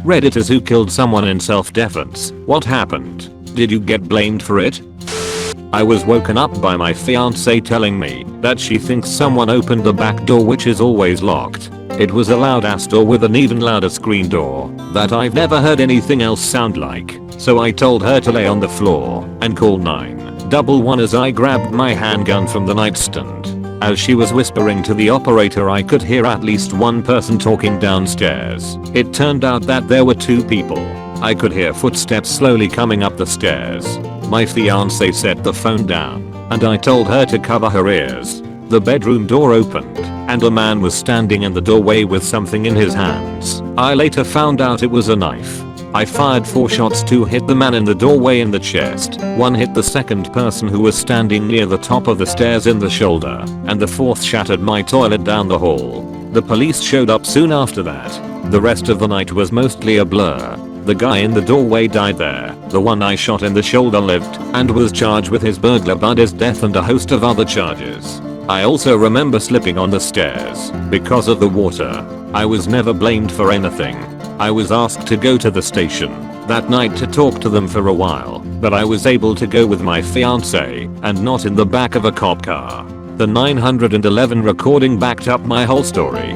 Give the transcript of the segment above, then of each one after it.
Redditors who killed someone in self-defense. What happened? Did you get blamed for it? I was woken up by my fiance telling me that she thinks someone opened the back door, which is always locked. It was a loud ass door with an even louder screen door that I've never heard anything else sound like. So I told her to lay on the floor and call 911 as I grabbed my handgun from the nightstand. As she was whispering to the operator, I could hear at least one person talking downstairs. It turned out that there were two people. I could hear footsteps slowly coming up the stairs. My fiance set the phone down and I told her to cover her ears. The bedroom door opened and a man was standing in the doorway with something in his hands. I later found out it was a knife. I fired 4 shots, 2 hit the man in the doorway in the chest, 1 hit the second person who was standing near the top of the stairs in the shoulder, and the 4th shattered my toilet down the hall. The police showed up soon after that. The rest of the night was mostly a blur. The guy in the doorway died there, the one I shot in the shoulder lived and was charged with his burglar buddy's death and a host of other charges. I also remember slipping on the stairs because of the water. I was never blamed for anything. I was asked to go to the station that night to talk to them for a while, but I was able to go with my fiance and not in the back of a cop car. The 911 recording backed up my whole story.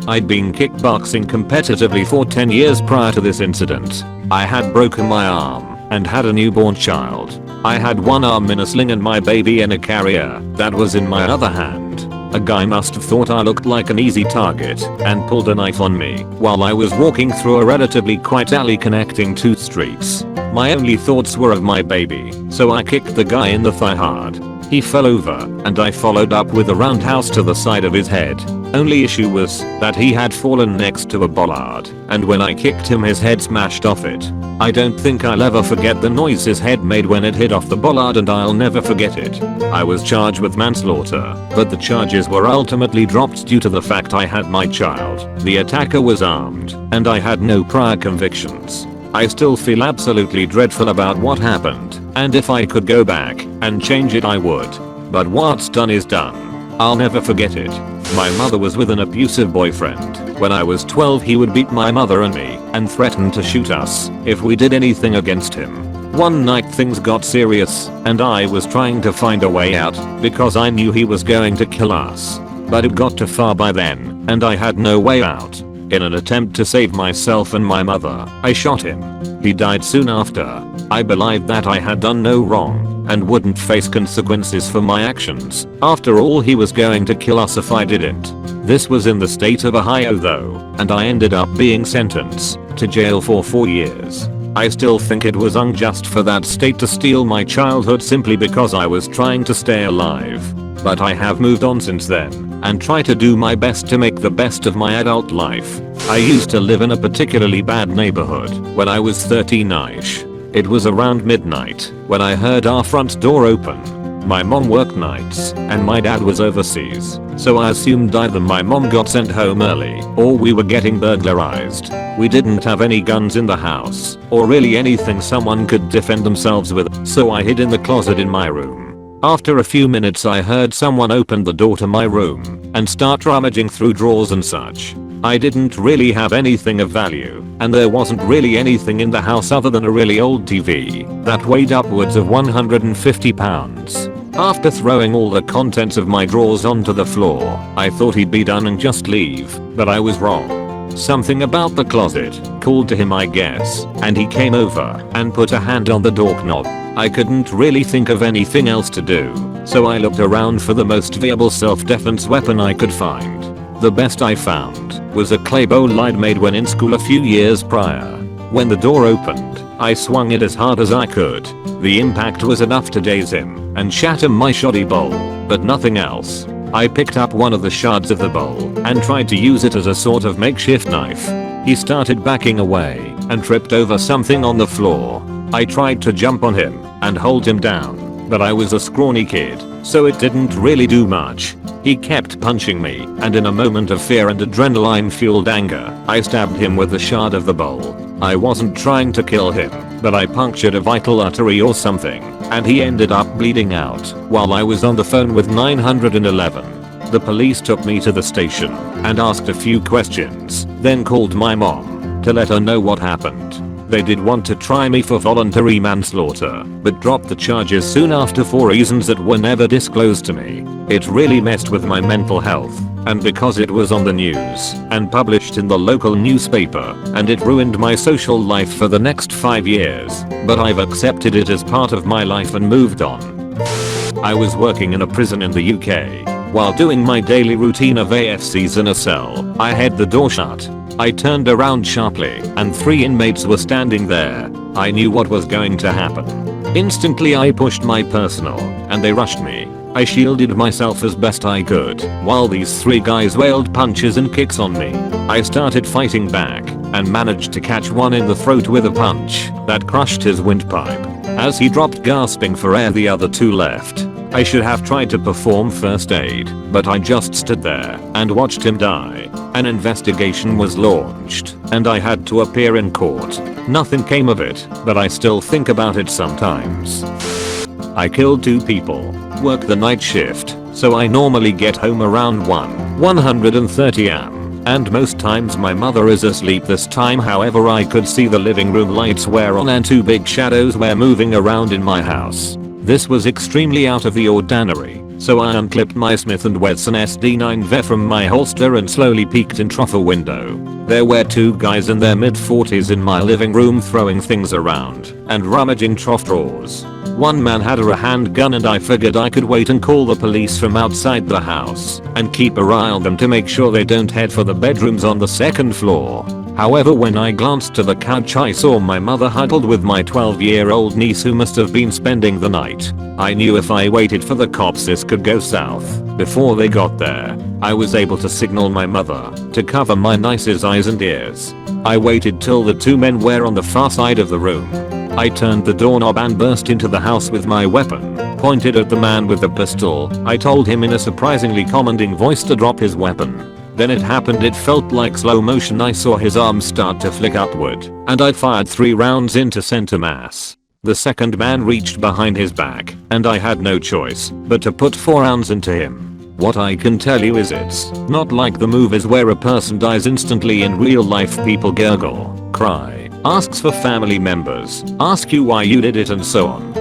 I'd been kickboxing competitively for 10 years prior to this incident. I had broken my arm and had a newborn child. I had one arm in a sling and my baby in a carrier that was in my other hand. A guy must have thought I looked like an easy target and pulled a knife on me while I was walking through a relatively quiet alley connecting 2 streets. My only thoughts were of my baby, so I kicked the guy in the thigh hard. He fell over and I followed up with a roundhouse to the side of his head. Only issue was that he had fallen next to a bollard, and when I kicked him his head smashed off it. I don't think I'll ever forget the noise his head made when it hit off the bollard, and I'll never forget it. I was charged with manslaughter, but the charges were ultimately dropped due to the fact I had my child. The attacker was armed, and I had no prior convictions. I still feel absolutely dreadful about what happened, and if I could go back and change it I would. But what's done is done. I'll never forget it. My mother was with an abusive boyfriend. When I was 12 he would beat my mother and me and threaten to shoot us if we did anything against him. One night things got serious and I was trying to find a way out because I knew he was going to kill us. But it got too far by then and I had no way out. In an attempt to save myself and my mother, I shot him. He died soon after. I believed that I had done no wrong and wouldn't face consequences for my actions. After all, he was going to kill us if I didn't. This was in the state of Ohio though, and I ended up being sentenced to jail for 4 years. I still think it was unjust for that state to steal my childhood simply because I was trying to stay alive. But I have moved on since then and try to do my best to make the best of my adult life. I used to live in a particularly bad neighborhood when I was 13ish. It was around midnight when I heard our front door open. My mom worked nights and my dad was overseas, so I assumed either my mom got sent home early or we were getting burglarized. We didn't have any guns in the house or really anything someone could defend themselves with, so I hid in the closet in my room. After a few minutes I heard someone open the door to my room and start rummaging through drawers and such. I didn't really have anything of value, and there wasn't really anything in the house other than a really old TV that weighed upwards of 150 pounds. After throwing all the contents of my drawers onto the floor, I thought he'd be done and just leave, but I was wrong. Something about the closet called to him I guess, and he came over and put a hand on the door knob. I couldn't really think of anything else to do, so I looked around for the most viable self-defense weapon I could find. The best I found was a clay bowl I'd made when in school a few years prior. When the door opened, I swung it as hard as I could. The impact was enough to daze him and shatter my shoddy bowl, but nothing else. I picked up one of the shards of the bowl and tried to use it as a sort of makeshift knife. He started backing away and tripped over something on the floor. I tried to jump on him and hold him down, but I was a scrawny kid, so it didn't really do much. He kept punching me, and in a moment of fear and adrenaline-fueled anger, I stabbed him with the shard of the bowl. I wasn't trying to kill him, but I punctured a vital artery or something, and he ended up bleeding out while I was on the phone with 911. The police took me to the station and asked a few questions, then called my mom. to let her know what happened. They did want to try me for voluntary manslaughter, but dropped the charges soon after for reasons that were never disclosed to me. It really messed with my mental health, and because it was on the news and published in the local newspaper, and it ruined my social life for the next 5 years, but I've accepted it as part of my life and moved on. I was working in a prison in the UK. While doing my daily routine of AFCs in a cell, I had the door shut. I turned around sharply and 3 inmates were standing there. I knew what was going to happen. Instantly I pushed my personal and they rushed me. I shielded myself as best I could while these 3 guys wailed punches and kicks on me. I started fighting back and managed to catch one in the throat with a punch that crushed his windpipe. As he dropped gasping for air, the other 2 left. I should have tried to perform first aid, but I just stood there and watched him die. An investigation was launched, and I had to appear in court. Nothing came of it, but I still think about it sometimes. I killed 2 people, work the night shift, so I normally get home around 1:30 am, and most times my mother is asleep this time. However, I could see the living room lights were on and 2 big shadows were moving around in my house. This was extremely out of the ordinary, so I unclipped my Smith & Wesson SD9V from my holster and slowly peeked in through a window. There were 2 guys in their mid-40s in my living room throwing things around and rummaging trough drawers. One man had a handgun and I figured I could wait and call the police from outside the house and keep an eye on them to make sure they don't head for the bedrooms on the 2nd floor. However, when I glanced to the couch, I saw my mother huddled with my 12-year-old niece who must have been spending the night. I knew if I waited for the cops this could go south. Before they got there, I was able to signal my mother to cover my niece's eyes and ears. I waited till the 2 men were on the far side of the room. I turned the doorknob and burst into the house with my weapon, pointed at the man with the pistol. I told him in a surprisingly commanding voice to drop his weapon. Then it happened. It felt like slow motion. I saw his arms start to flick upward, and I fired 3 rounds into center mass. The second man reached behind his back, and I had no choice but to put 4 rounds into him. What I can tell you is it's not like the movies where a person dies instantly. In real life, people gurgle, cry, asks for family members, ask you why you did it, and so on.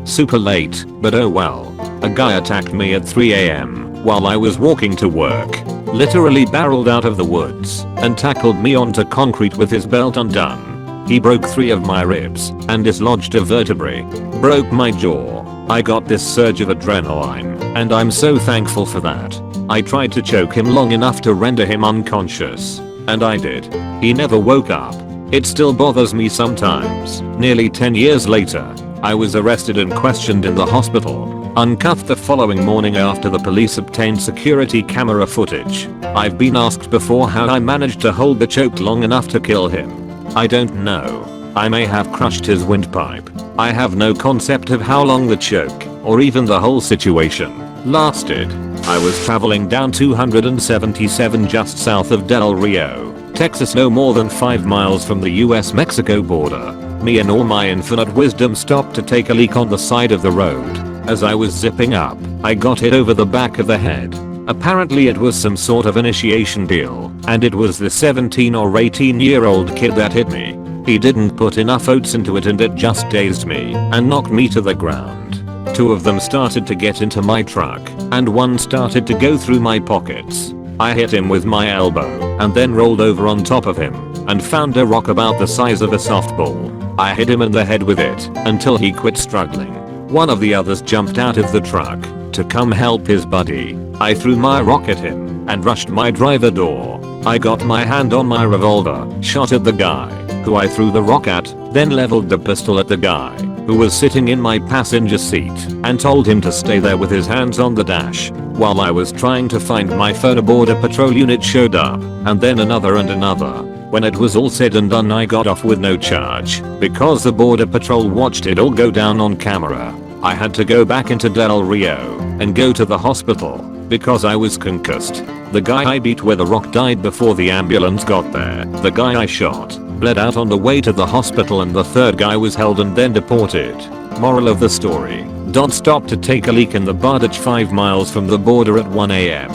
Super late, but oh well. A guy attacked me at 3 am while I was walking to work. Literally barreled out of the woods and tackled me onto concrete with his belt undone. He broke 3 of my ribs and dislodged a vertebrae. Broke my jaw. I got this surge of adrenaline, and I'm so thankful for that. I tried to choke him long enough to render him unconscious, and I did. He never woke up. It still bothers me sometimes. Nearly 10 years later, I was arrested and questioned in the hospital. Uncuffed the following morning after the police obtained security camera footage. I've been asked before how I managed to hold the choke long enough to kill him. I don't know. I may have crushed his windpipe. I have no concept of how long the choke, or even the whole situation, lasted. I was traveling down 277 just south of Del Rio, Texas, no more than 5 miles from the US-Mexico border. Me and all my infinite wisdom stopped to take a leak on the side of the road. As I was zipping up, I got hit over the back of the head. Apparently it was some sort of initiation deal, and it was the 17 or 18-year-old kid that hit me. He didn't put enough oats into it and it just dazed me and knocked me to the ground. 2 of them started to get into my truck, and 1 started to go through my pockets. I hit him with my elbow and then rolled over on top of him and found a rock about the size of a softball. I hit him in the head with it until he quit struggling. One of the others jumped out of the truck to come help his buddy. I threw my rock at him and rushed my driver door. I got my hand on my revolver, shot at the guy who I threw the rock at, then leveled the pistol at the guy who was sitting in my passenger seat and told him to stay there with his hands on the dash. While I was trying to find my phone, a border patrol unit showed up, and then another and another. When it was all said and done, I got off with no charge because the border patrol watched it all go down on camera. I had to go back into Del Rio and go to the hospital because I was concussed. The guy I beat with a rock died before the ambulance got there. The guy I shot bled out on the way to the hospital, and the 3rd guy was held and then deported. Moral of the story: don't stop to take a leak in the bar ditch 5 miles from the border at 1 am.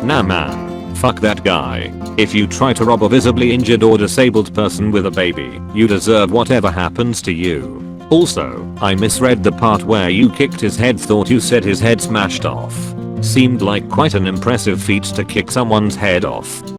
Nah man. Fuck that guy. If you try to rob a visibly injured or disabled person with a baby, you deserve whatever happens to you. Also, I misread the part where you kicked his head, thought you said his head smashed off. Seemed like quite an impressive feat to kick someone's head off.